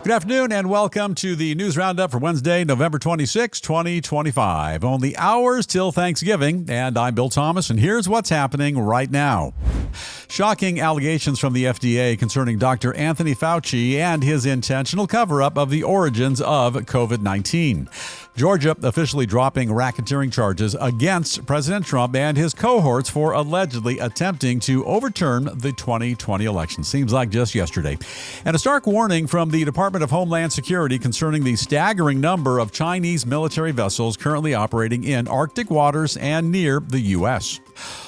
Good afternoon and welcome to the News Roundup for Wednesday, November 26, 2025. Only hours till Thanksgiving, and I'm Bill Thomas, and here's what's happening right now. Shocking allegations from the FDA concerning Dr. Anthony Fauci and his intentional cover-up of the origins of COVID-19. Georgia officially dropping racketeering charges against President Trump and his cohorts for allegedly attempting to overturn the 2020 election. Seems like just yesterday. And a stark warning from the Department of Homeland Security concerning the staggering number of Chinese military vessels currently operating in Arctic waters and near the U.S.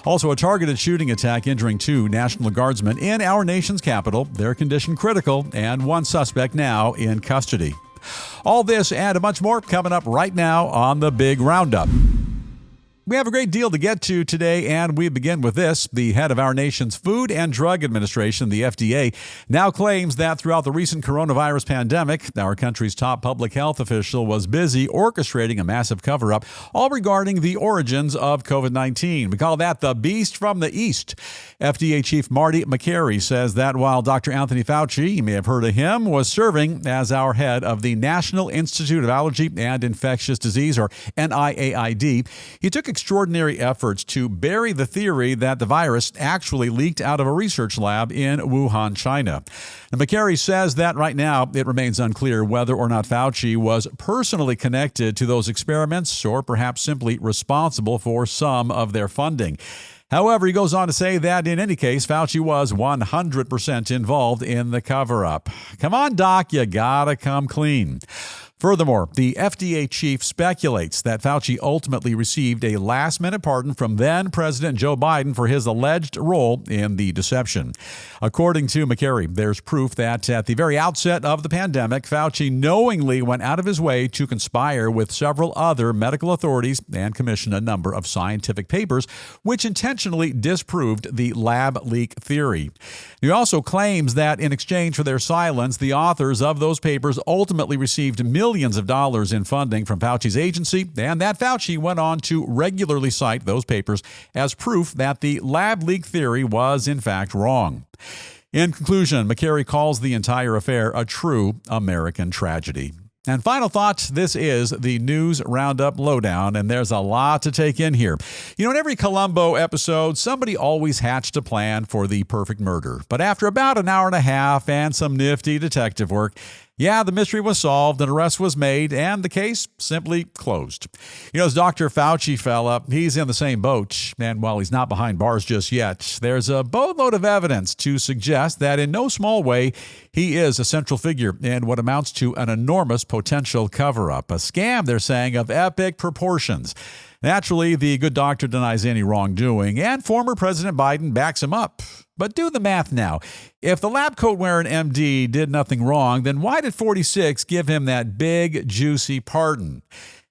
Also, a targeted shooting attack injuring 2 National Guardsmen in our nation's capital. Their condition critical, and 1 suspect now in custody. All this and a bunch more coming up right now on the Big Roundup. We have a great deal to get to today, and we begin with this. The head of our nation's Food and Drug Administration, the FDA, now claims that throughout the recent coronavirus pandemic, our country's top public health official was busy orchestrating a massive cover-up, all regarding the origins of COVID-19. We call that the beast from the East. FDA Chief Marty Makary says that while Dr. Anthony Fauci, you may have heard of him, was serving as our head of the National Institute of Allergy and Infectious Disease, or NIAID, he took extraordinary efforts to bury the theory that the virus actually leaked out of a research lab in Wuhan, China. And Makary says that right now it remains unclear whether or not Fauci was personally connected to those experiments or perhaps simply responsible for some of their funding. However, he goes on to say that in any case, Fauci was 100% involved in the cover-up. Come on, Doc, you gotta come clean. Furthermore, the FDA chief speculates that Fauci ultimately received a last-minute pardon from then-President Joe Biden for his alleged role in the deception. According to Makary, there's proof that at the very outset of the pandemic, Fauci knowingly went out of his way to conspire with several other medical authorities and commission a number of scientific papers which intentionally disproved the lab leak theory. He also claims that in exchange for their silence, the authors of those papers ultimately received millions of dollars in funding from Fauci's agency, and that Fauci went on to regularly cite those papers as proof that the lab leak theory was in fact wrong. In conclusion, Makary calls the entire affair a true American tragedy. And final thought, this is the News Roundup Lowdown, and there's a lot to take in here. You know, in every Columbo episode, somebody always hatched a plan for the perfect murder. But after about an hour and a half and some nifty detective work, the mystery was solved, an arrest was made, and the case simply closed. You know, as Dr. Fauci fella, he's in the same boat, and while he's not behind bars just yet, there's a boatload of evidence to suggest that in no small way, he is a central figure in what amounts to an enormous potential cover-up, a scam, they're saying, of epic proportions. Naturally, the good doctor denies any wrongdoing, and former President Biden backs him up. But do the math now. If the lab coat-wearing MD did nothing wrong, then why did 46 give him that big, juicy pardon?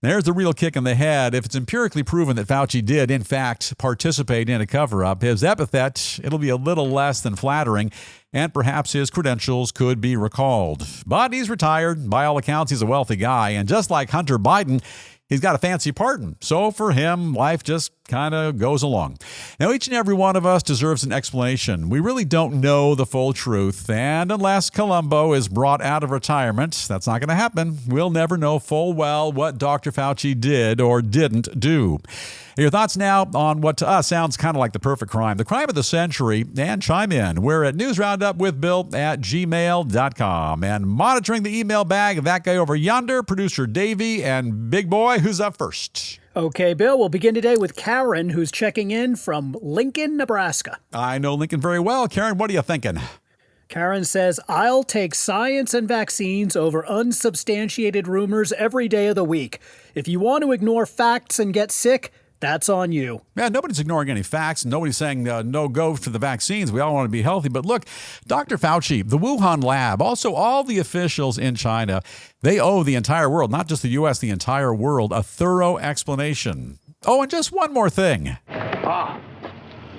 There's the real kick in the head. If it's empirically proven that Fauci did, in fact, participate in a cover-up, his epithet, it'll be a little less than flattering, and perhaps his credentials could be recalled. But he's retired. By all accounts, he's a wealthy guy, and just like Hunter Biden, he's got a fancy pardon. So for him, life just kind of goes along. Now, each and every one of us deserves an explanation. We really don't know the full truth. And unless Columbo is brought out of retirement, that's not going to happen. We'll never know full well what Dr. Fauci did or didn't do. Your thoughts now on what to us sounds kind of like the perfect crime, the crime of the century, and chime in. We're at newsroundupwithbill@gmail.com. And monitoring the email bag, that guy over yonder, producer Davey, and Big Boy, who's up first? Okay, Bill, we'll begin today with Karen, who's checking in from Lincoln, Nebraska. I know Lincoln very well. Karen, what are you thinking? Karen says, I'll take science and vaccines over unsubstantiated rumors every day of the week. If you want to ignore facts and get sick, that's on you. Yeah, nobody's ignoring any facts. Nobody's saying no go to the vaccines. We all want to be healthy. But look, Dr. Fauci, the Wuhan lab, also all the officials in China, they owe the entire world, not just the U.S., the entire world, a thorough explanation. Oh, and just one more thing.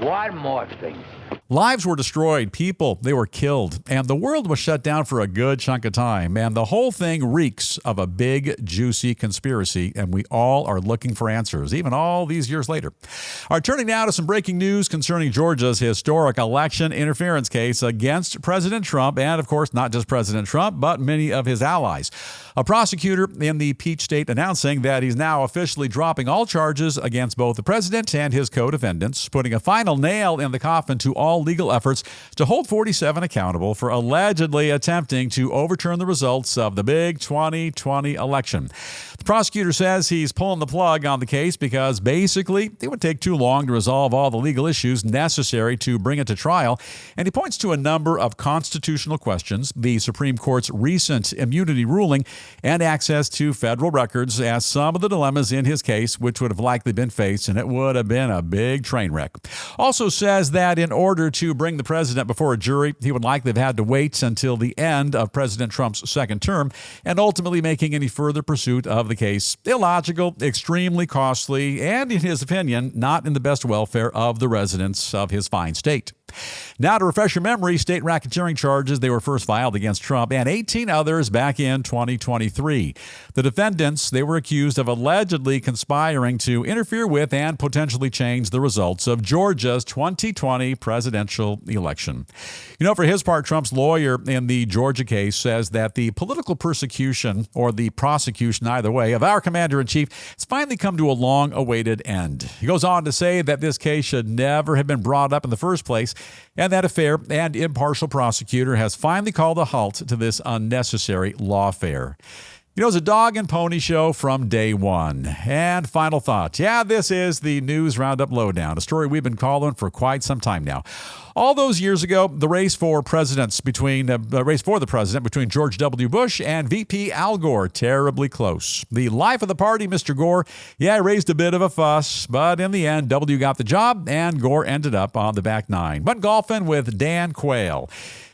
One more thing. Lives were destroyed, people, they were killed, and the world was shut down for a good chunk of time. And the whole thing reeks of a big, juicy conspiracy, and we all are looking for answers, even all these years later. All right, turning now to some breaking news concerning Georgia's historic election interference case against President Trump, and of course, not just President Trump, but many of his allies. A prosecutor in the Peach State announcing that he's now officially dropping all charges against both the president and his co-defendants, putting a final nail in the coffin to all legal efforts to hold 47 accountable for allegedly attempting to overturn the results of the big 2020 election. The prosecutor says he's pulling the plug on the case because basically it would take too long to resolve all the legal issues necessary to bring it to trial, and he points to a number of constitutional questions, the Supreme Court's recent immunity ruling, and access to federal records as some of the dilemmas in his case, which would have likely been faced, and it would have been a big train wreck. Also says that in order to bring the president before a jury, he would likely have had to wait until the end of President Trump's second term, and ultimately making any further pursuit of the case illogical, extremely costly, and in his opinion, not in the best welfare of the residents of his fine state. Now, to refresh your memory, state racketeering charges, they were first filed against Trump and 18 others back in 2023. The defendants, they were accused of allegedly conspiring to interfere with and potentially change the results of Georgia's 2020 presidential election. You know, for his part, Trump's lawyer in the Georgia case says that the political persecution, or the prosecution either way, of our commander-in-chief has finally come to a long-awaited end. He goes on to say that this case should never have been brought up in the first place, and that a fair and impartial prosecutor has finally called a halt to this unnecessary lawfare. You know, it's a dog and pony show from day one. And final thought. Yeah, this is the News Roundup Lowdown, a story we've been calling for quite some time now. All those years ago, the race for the president between George W. Bush and VP Al Gore, terribly close. The life of the party, Mr. Gore, raised a bit of a fuss, but in the end, W got the job, and Gore ended up on the back nine. But golfing with Dan Quayle.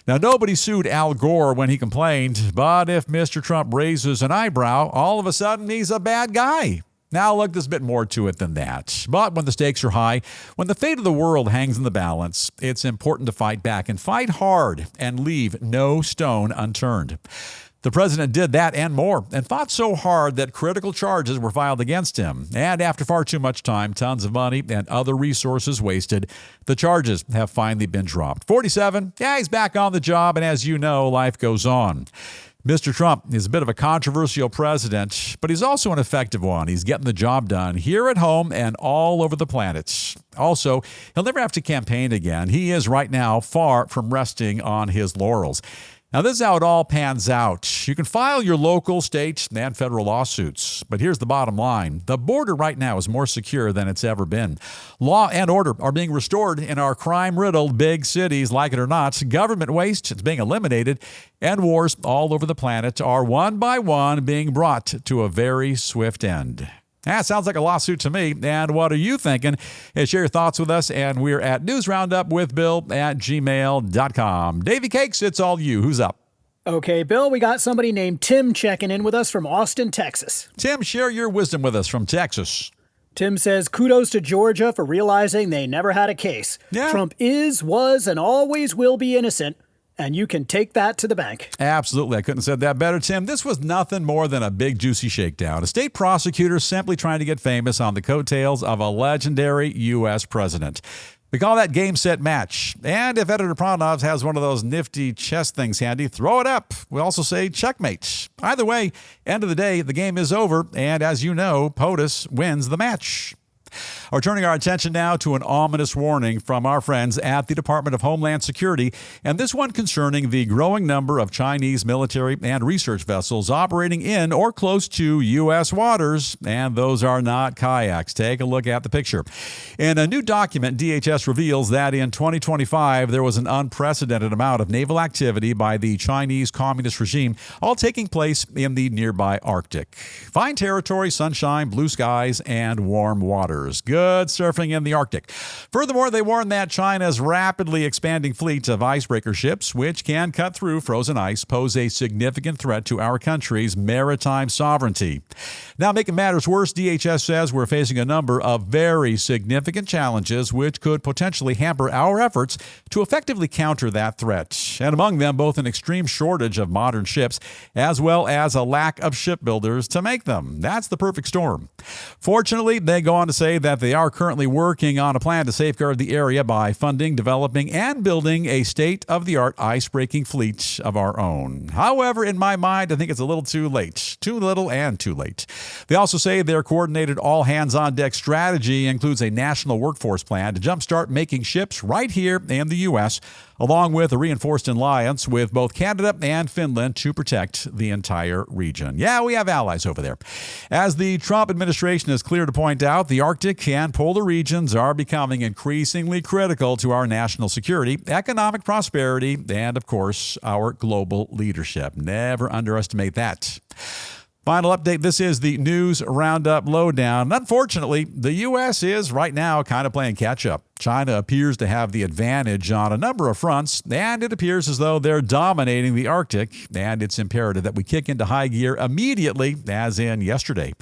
Now, nobody sued Al Gore when he complained, but if Mr. Trump raises an eyebrow, all of a sudden he's a bad guy. Now, look, there's a bit more to it than that. But when the stakes are high, when the fate of the world hangs in the balance, it's important to fight back and fight hard and leave no stone unturned. The president did that and more, and fought so hard that critical charges were filed against him. And after far too much time, tons of money, and other resources wasted, the charges have finally been dropped. 47, he's back on the job, and as you know, life goes on. Mr. Trump is a bit of a controversial president, but he's also an effective one. He's getting the job done here at home and all over the planet. Also, he'll never have to campaign again. He is right now far from resting on his laurels. Now, this is how it all pans out. You can file your local, state, and federal lawsuits. But here's the bottom line. The border right now is more secure than it's ever been. Law and order are being restored in our crime-riddled big cities, like it or not. Government waste is being eliminated, and wars all over the planet are one by one being brought to a very swift end. That sounds like a lawsuit to me. And what are you thinking? Share your thoughts with us. And we're at newsroundupwithbill@gmail.com. Davey Cakes, it's all you. Who's up? Okay, Bill, we got somebody named Tim checking in with us from Austin, Texas. Tim, share your wisdom with us from Texas. Tim says, kudos to Georgia for realizing they never had a case. Yeah. Trump is, was, and always will be innocent. And you can take that to the bank. Absolutely. I couldn't have said that better, Tim. This was nothing more than a big, juicy shakedown. A state prosecutor simply trying to get famous on the coattails of a legendary U.S. president. We call that game, set, match. And if Editor Pronov has one of those nifty chess things handy, throw it up. We also say checkmate. Either way, end of the day, the game is over. And as you know, POTUS wins the match. We're turning our attention now to an ominous warning from our friends at the Department of Homeland Security, and this one concerning the growing number of Chinese military and research vessels operating in or close to U.S. waters, and those are not kayaks. Take a look at the picture. In a new document, DHS reveals that in 2025, there was an unprecedented amount of naval activity by the Chinese Communist regime, all taking place in the nearby Arctic. Fine territory, sunshine, blue skies, and warm water. waters. Good surfing in the Arctic. Furthermore, they warn that China's rapidly expanding fleet of icebreaker ships, which can cut through frozen ice, pose a significant threat to our country's maritime sovereignty. Now, making matters worse, DHS says we're facing a number of very significant challenges which could potentially hamper our efforts to effectively counter that threat. And among them, both an extreme shortage of modern ships as well as a lack of shipbuilders to make them. That's the perfect storm. Fortunately, they go on to say that they are currently working on a plan to safeguard the area by funding, developing, and building a state-of-the-art ice-breaking fleet of our own. However, in my mind, I think it's a little too late. Too little and too late. They also say their coordinated all-hands-on-deck strategy includes a national workforce plan to jumpstart making ships right here in the U.S., along with a reinforced alliance with both Canada and Finland to protect the entire region. Yeah, we have allies over there. As the Trump administration is clear to point out, the Arctic and polar regions are becoming increasingly critical to our national security, economic prosperity, and, of course, our global leadership. Never underestimate that. Final update, this is the News Roundup Lowdown. Unfortunately, the U.S. is right now kind of playing catch-up. China appears to have the advantage on a number of fronts, and it appears as though they're dominating the Arctic, and it's imperative that we kick into high gear immediately, as in yesterday.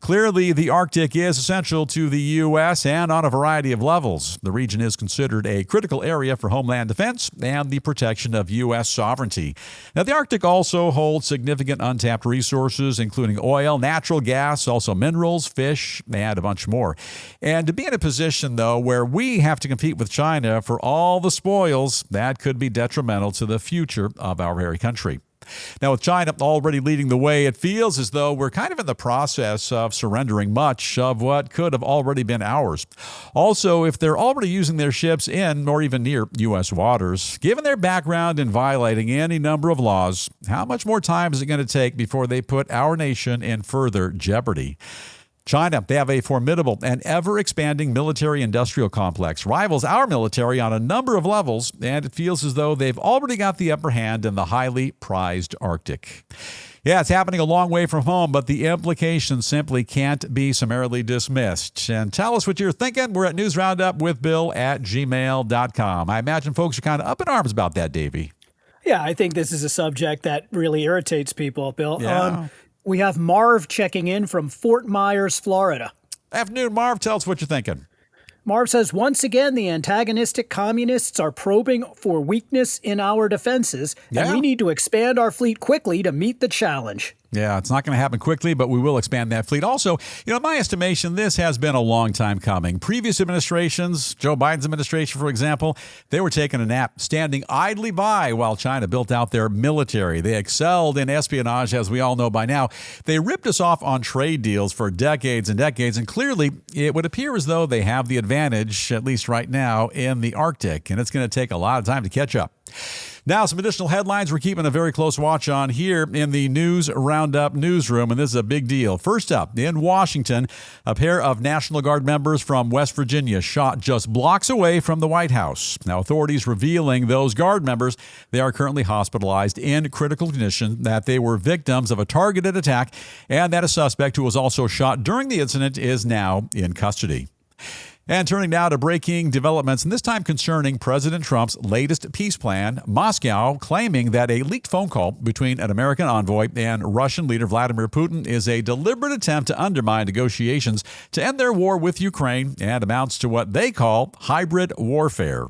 Clearly, the Arctic is essential to the U.S. and on a variety of levels. The region is considered a critical area for homeland defense and the protection of U.S. sovereignty. Now, the Arctic also holds significant untapped resources, including oil, natural gas, also minerals, fish, and a bunch more. And to be in a position, though, where we have to compete with China for all the spoils, that could be detrimental to the future of our very country. Now, with China already leading the way, it feels as though we're kind of in the process of surrendering much of what could have already been ours. Also, if they're already using their ships in or even near U.S. waters, given their background in violating any number of laws, how much more time is it going to take before they put our nation in further jeopardy? China, they have a formidable and ever-expanding military-industrial complex, rivals our military on a number of levels, and it feels as though they've already got the upper hand in the highly prized Arctic. Yeah, it's happening a long way from home, but the implications simply can't be summarily dismissed. And tell us what you're thinking. We're at newsroundupwithbill@gmail.com. I imagine folks are kind of up in arms about that, Davey. Yeah, I think this is a subject that really irritates people, Bill. Yeah. We have Marv checking in from Fort Myers, Florida. Afternoon, Marv. Tell us what you're thinking. Marv says, once again, the antagonistic communists are probing for weakness in our defenses, and we need to expand our fleet quickly to meet the challenge. Yeah, it's not going to happen quickly, but we will expand that fleet. Also, in my estimation, this has been a long time coming. Previous administrations, Joe Biden's administration, for example, they were taking a nap, standing idly by while China built out their military. They excelled in espionage, as we all know by now. They ripped us off on trade deals for decades and decades, and clearly it would appear as though they have the advantage, at least right now, in the Arctic, and it's going to take a lot of time to catch up. Now, some additional headlines we're keeping a very close watch on here in the News Roundup newsroom, and this is a big deal. First up, in Washington, a pair of National Guard members from West Virginia shot just blocks away from the White House. Now, authorities revealing those Guard members, they are currently hospitalized in critical condition, that they were victims of a targeted attack, and that a suspect who was also shot during the incident is now in custody. And turning now to breaking developments, and this time concerning President Trump's latest peace plan, Moscow claiming that a leaked phone call between an American envoy and Russian leader Vladimir Putin is a deliberate attempt to undermine negotiations to end their war with Ukraine and amounts to what they call hybrid warfare.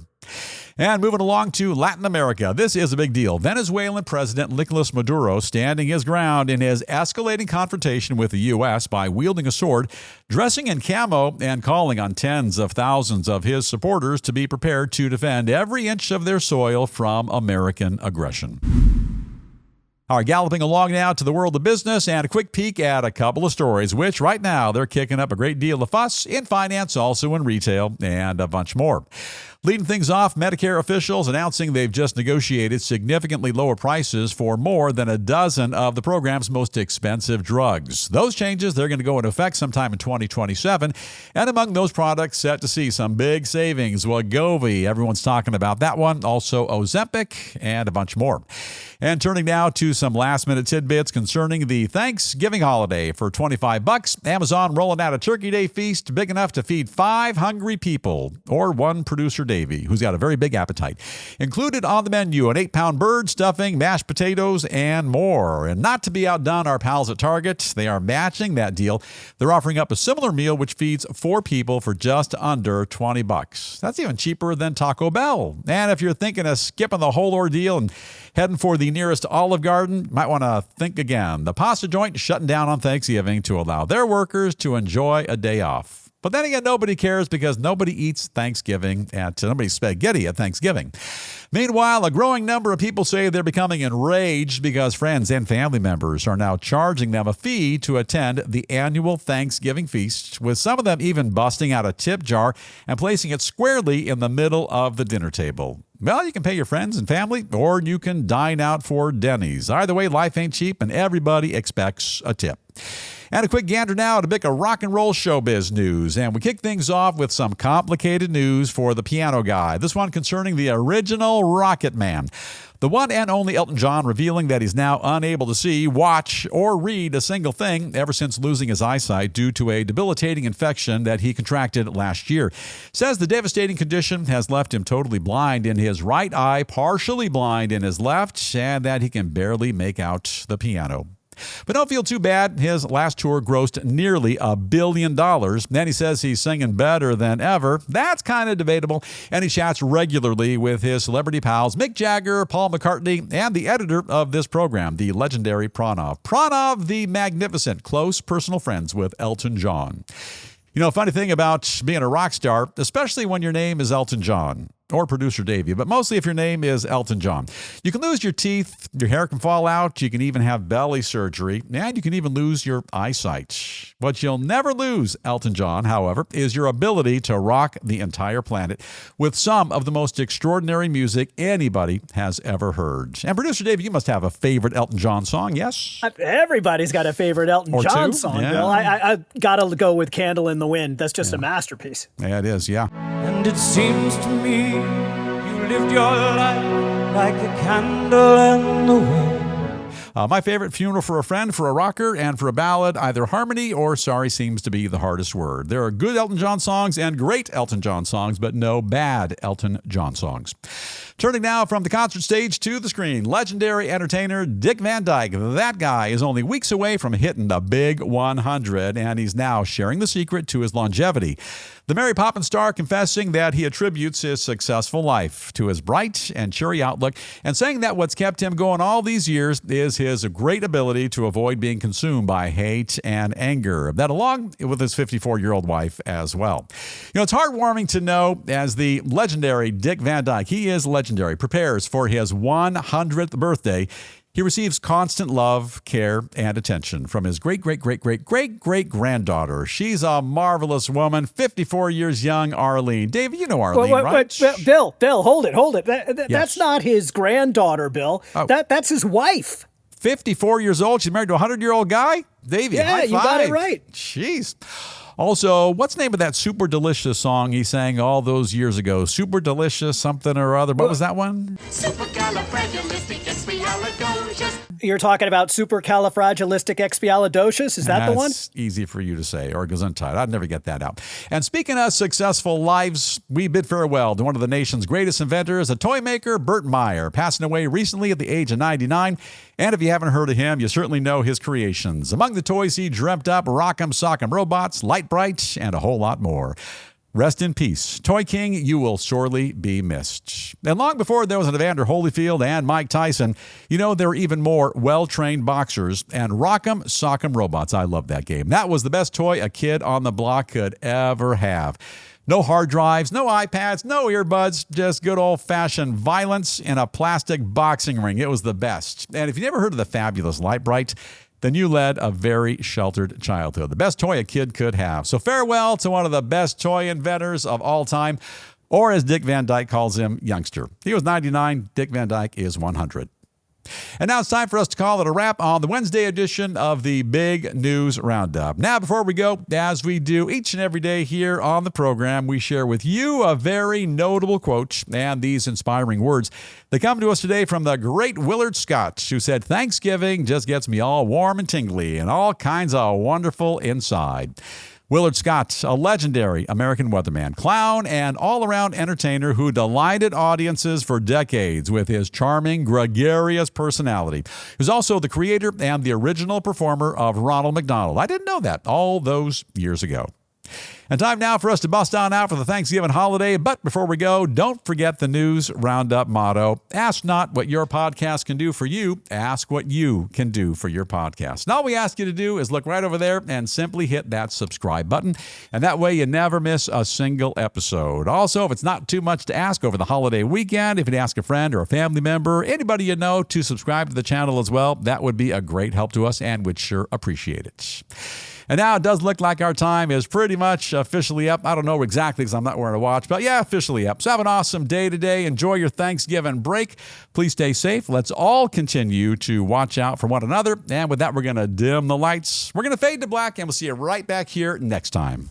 And moving along to Latin America, this is a big deal. Venezuelan President Nicolas Maduro standing his ground in his escalating confrontation with the U.S. by wielding a sword, dressing in camo, and calling on tens of thousands of his supporters to be prepared to defend every inch of their soil from American aggression. All right, galloping along now to the world of business and a quick peek at a couple of stories, which right now they're kicking up a great deal of fuss in finance, also in retail, and a bunch more. Leading things off, Medicare officials announcing they've just negotiated significantly lower prices for more than a dozen of the program's most expensive drugs. Those changes, they're going to go into effect sometime in 2027. And among those products set to see some big savings, Wegovy, everyone's talking about that one. Also Ozempic and a bunch more. And turning now to some last-minute tidbits concerning the Thanksgiving holiday. For $25, Amazon rolling out a Turkey Day feast big enough to feed 5 hungry people, or one producer, Davey, who's got a very big appetite. Included on the menu, an 8-pound bird, stuffing, mashed potatoes, and more. And not to be outdone, our pals at Target, they are matching that deal. They're offering up a similar meal which feeds 4 people for just under $20. That's even cheaper than Taco Bell. And if you're thinking of skipping the whole ordeal and heading for the nearest Olive Garden, might want to think again. The pasta joint is shutting down on Thanksgiving to allow their workers to enjoy a day off. But then again, nobody cares because nobody eats nobody's spaghetti at Thanksgiving. Meanwhile, a growing number of people say they're becoming enraged because friends and family members are now charging them a fee to attend the annual Thanksgiving feast, with some of them even busting out a tip jar and placing it squarely in the middle of the dinner table. Well, you can pay your friends and family, or you can dine out for Denny's. Either way, life ain't cheap, and everybody expects a tip. And a quick gander now to bit of rock and roll showbiz news. And we kick things off with some complicated news for the piano guy. This one concerning the original Rocket Man. The one and only Elton John revealing that he's now unable to see, watch, or read a single thing ever since losing his eyesight due to a debilitating infection that he contracted last year. Says the devastating condition has left him totally blind in his right eye, partially blind in his left, and that he can barely make out the piano. But don't feel too bad. His last tour grossed nearly $1 billion. Then he says he's singing better than ever. That's kind of debatable. And he chats regularly with his celebrity pals, Mick Jagger, Paul McCartney, and the editor of this program, the legendary Pranav. Pranav, the magnificent, close personal friends with Elton John. You know, funny thing about being a rock star, especially when your name is Elton John, or producer Davey, but mostly if your name is Elton John. You can lose your teeth, your hair can fall out, you can even have belly surgery, and you can even lose your eyesight. What you'll never lose, Elton John, however, is your ability to rock the entire planet with some of the most extraordinary music anybody has ever heard. And producer Davey, you must have a favorite Elton John song, yes? Everybody's got a favorite Elton or John two? song, Yeah. Bill. I got to go with Candle in the Wind. That's just a masterpiece. Yeah, it is, yeah. And it seems to me you lived your life like a candle in the wind. My favorite, Funeral for a Friend, for a rocker, and for a ballad, either harmony or sorry seems to be the hardest word. There are good Elton John songs and great Elton John songs, but no bad Elton John songs. Turning now from the concert stage to the screen, legendary entertainer Dick Van Dyke. That guy is only weeks away from hitting the big 100, and he's now sharing the secret to his longevity. The Mary Poppins star confessing that he attributes his successful life to his bright and cheery outlook, and saying that what's kept him going all these years is his great ability to avoid being consumed by hate and anger. That along with his 54-year-old wife as well. You know, it's heartwarming to know as the legendary Dick Van Dyke, he is legendary, prepares for his 100th birthday. He receives constant love, care, and attention from his great-great-great-great-great-great-granddaughter. She's a marvelous woman, 54 years young, Arlene. David, you know Arlene, right? Bill, hold it. That's not his granddaughter, Bill. Oh. That's his wife. 54 years old. She's married to a 100-year-old guy? Davey, Yeah, high you got it five. right. Jeez. Also, what's the name of that super delicious song he sang all those years ago? Super delicious something or other. What was that one? Supercalifragilisticexpialidocious. You're talking about supercalifragilisticexpialidocious? Is that the one? That's easy for you to say, or gesundheit. I'd never get that out. And speaking of successful lives, we bid farewell to one of the nation's greatest inventors, a toy maker, Bert Meyer, passing away recently at the age of 99. And if you haven't heard of him, you certainly know his creations. Among the toys he dreamt up, Rock'em Sock'em Robots, Light Bright, and a whole lot more. Rest in peace. Toy King, you will sorely be missed. And long before there was an Evander Holyfield and Mike Tyson, you know, there were even more well-trained boxers and Rock'em Sock'em Robots. I love that game. That was the best toy a kid on the block could ever have. No hard drives, no iPads, no earbuds, just good old-fashioned violence in a plastic boxing ring. It was the best. And if you never heard of the fabulous Light Bright, then you led a very sheltered childhood. The best toy a kid could have. So farewell to one of the best toy inventors of all time. Or as Dick Van Dyke calls him, youngster. He was 99. Dick Van Dyke is 100. And now it's time for us to call it a wrap on the Wednesday edition of the Big News Roundup. Now, before we go, as we do each and every day here on the program, we share with you a very notable quote and these inspiring words. They come to us today from the great Willard Scott, who said, "Thanksgiving just gets me all warm and tingly and all kinds of wonderful inside." Willard Scott, a legendary American weatherman, clown, and all-around entertainer who delighted audiences for decades with his charming, gregarious personality. He was also the creator and the original performer of Ronald McDonald. I didn't know that all those years ago. And time now for us to bust on out for the Thanksgiving holiday. But before we go, don't forget the News Roundup motto. Ask not what your podcast can do for you. Ask what you can do for your podcast. And all we ask you to do is look right over there and simply hit that subscribe button. And that way you never miss a single episode. Also, if it's not too much to ask over the holiday weekend, if you'd ask a friend or a family member, anybody you know to subscribe to the channel as well, that would be a great help to us and we'd sure appreciate it. And now it does look like our time is pretty much officially up. I don't know exactly because I'm not wearing a watch, but yeah, officially up. So have an awesome day today. Enjoy your Thanksgiving break. Please stay safe. Let's all continue to watch out for one another. And with that, we're going to dim the lights. We're going to fade to black, and we'll see you right back here next time.